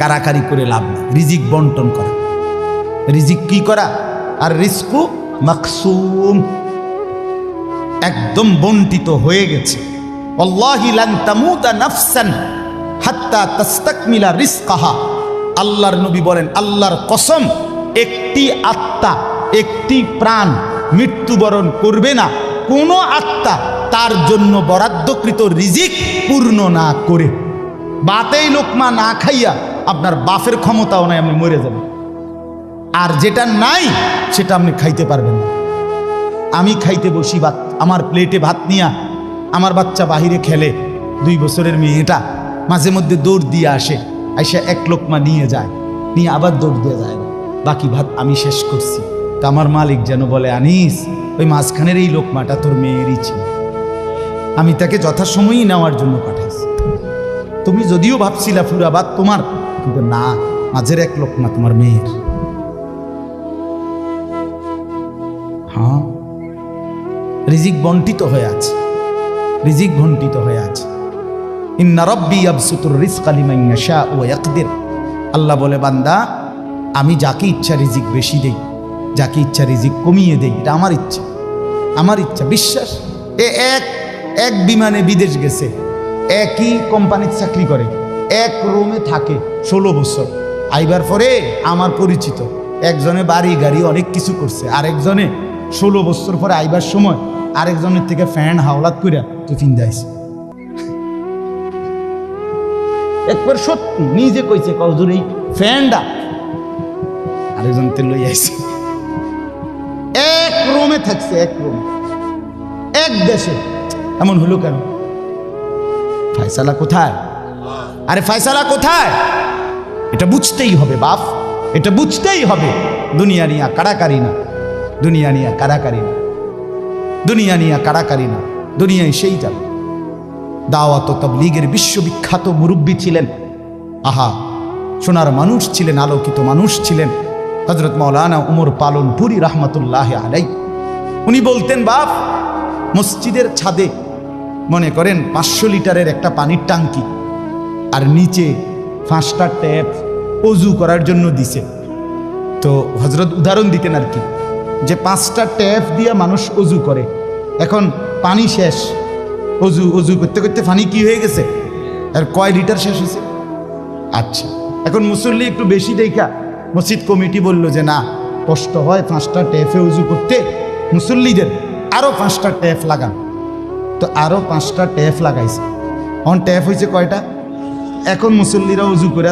কারাকারি করে লাভ নেই। রিজিক বন্টন করা, রিজিক কি করা, আর রিজকু মাকসুম, একদম বন্টিত হয়ে গেছে। আল্লাহি লান তামুতা নাফসান হাত্তা তাস্তাকমিলা রিজকাহা। আল্লাহর নবী বলেন, আল্লাহর কসম, একটি আত্মা, একটি প্রাণ মৃত্যুবরণ করবে না কোনো আত্মা তার জন্য বরাদ্দকৃত রিজিক পূর্ণ না করে। বাতেই লোকমা না খাইয়া আপনার বাপের ক্ষমতাও নাই, আপনি মরে যাবেন। আর যেটা নাই সেটা আপনি খাইতে পারবেন না। আমি খাইতে বসি ভাত, আমার প্লেটে ভাত নিয়া আমার বাচ্চা বাহিরে খেলে, 2 বছরের মেয়েটা মাঝে মধ্যে দৌড় দিয়ে আসে, আইসা এক লোকমা নিয়ে যায়, নিয়ে আবার দৌড় দিয়ে যায়, বাকি ভাত আমি শেষ করছি। তা আমার মালিক যেন বলে, আনিস, ওই মাঝখানের এই লোকমাটা তোর মেয়েরই ছিল, আমি তাকে যথাসময়ই নেওয়ার জন্য পাঠাইছি। তুমি যদিও ভাবছিলা পুরা ভাত তোমার, কিন্তু না, মাঝের এক লোকমা তোমার মেয়ের। হ্যাঁ, রিজিক বন্টিত হয়ে আছে, রিজিক বন্টিত হয়ে আছে। ইন্না রাব্বি ইয়াবসুতুর রিজকা লিমান ইয়াশা ওয়া ইয়াকদির। আল্লাহ বলে, বান্দা, আমি যাকে ইচ্ছা রিজিক বেশি দেই, যাকে ইচ্ছা রিজিক কমিয়ে দেই, এটা আমার ইচ্ছা, আমার ইচ্ছা। বিশ্বাস, এক বিমানে বিদেশ গেছে, একই কোম্পানির চাকরি করে, এক রুমে থাকে 16 বছর। আইবার পরে আমার পরিচিত একজনে বাড়ি গাড়ি অনেক কিছু করছে, আরেকজনে 16 বছর পরে আইবার সময় আরেকজনের থেকে ফ্যান হাওলাত কইরা তো ফিন্দাইছে। একবার সত্যি নিজে কইছে, কজুর এই ফ্যানটা আরেকজন তে লই আইছে। এক রুমে থাকছে, এক রুম, এক দেশে। এমন হলো কেন? ফায়সালা কোথায়? আরে ফায়সালা কোথায়? এটা বুঝতেই হবে বাপ, এটা বুঝতেই হবে। দুনিয়া নিয়া কারাকারি না, দুনিয়া নিয়া কারাকারি না, দুনিয়া নিয়া কারাকারি না, দুনিয়ায় সেই যাবে। দাওয়াত ও তাবলীগের বিশ্ববিখ্যাত মুরব্বী ছিলেন, আহা, সোনার মানুষ ছিলেন, আলোকিত মানুষ ছিলেন হযরত মাওলানা উমর পালনপুরি রাহমাতুল্লাহ আলাইহি। উনি বলতেন, বাপ, মসজিদের ছাদে মনে করেন 500 লিটারের একটা পানির টাঙ্কি, আর নিচে 5টা ট্যাপ অজু করার জন্য দিছে। তো হযরত উদাহরণ দিতেন আর কি, যে 5টা ট্যাপ দিয়ে মানুষ অজু করে, এখন পানি শেষ, অজু অজু করতে করতে পানি কি হয়ে গেছে, আর কয় লিটার শেষ হয়েছে। আচ্ছা, এখন মুসল্লি একটু বেশি দেখা মসজিদ কমিটি বলল যে না, কষ্ট হয় 5টা ট্যাপে উজু করতে, মুসল্লিদের আরো 5টা ট্যাপ লাগান। তো আরো 5টা ট্যাপ লাগাইছে। এখন ট্যাপ হয়েছে কয়টা? এখন মুসল্লিরা উজু করে